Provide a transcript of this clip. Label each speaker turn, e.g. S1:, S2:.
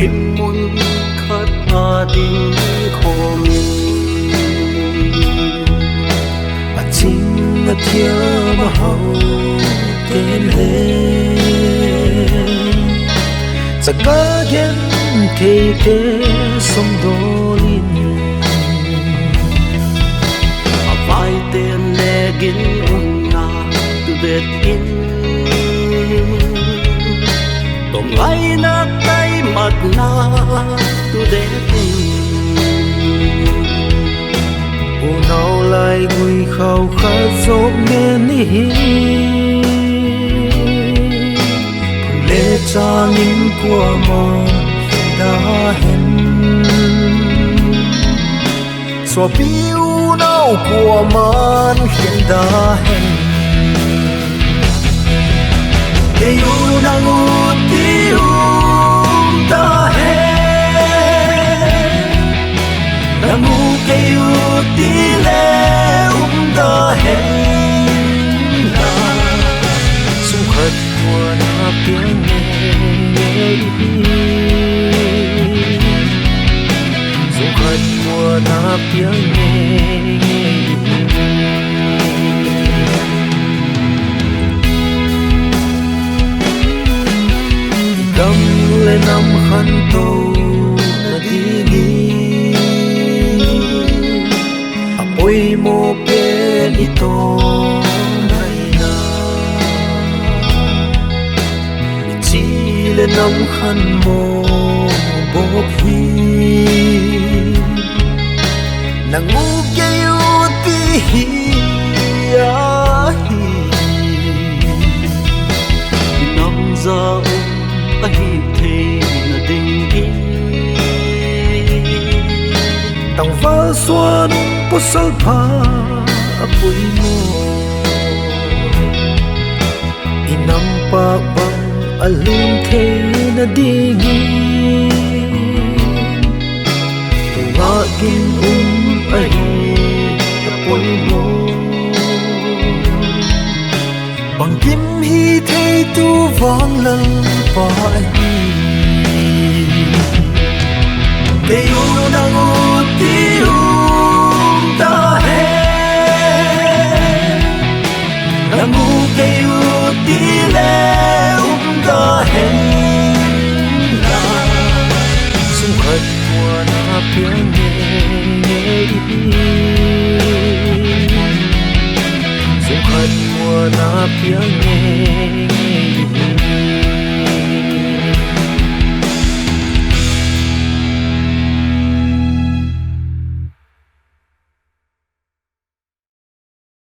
S1: kim mun khát ading khomi aching athia bahau ten he saka gen te te som dolin avai ten legin unna tu det in tom lai na tay mat na tu det nào lại người khao khát dốc nghe ni lệ cha nín của mòn đã hẹn xóa biu nào của man hiện đã hẹn để yêu nàng út yêu đã hẹn nàng út yêu đi lệ đã hẹn sung khát của na tiếng nghe sung khát của na tiếng nghe cầm lên năm khăn tô na đi đi ôi mô bên đi tô này na chỉ lên năm khăn mô bốc hi nàng ngu kêu ti hi năm giờ ấy thì là tình yêu tặng vỡ xuân bút sâu pha bụi mồ inam pa bang alun thế na đi nga kin ai bụi mồ bằng kim hi thế tu vang lần phải để yêu nàng út yêu ta hết nàng út yêu đi lệ ta hết sung khát của na tiếng nghe sung khát của na tiếng nghe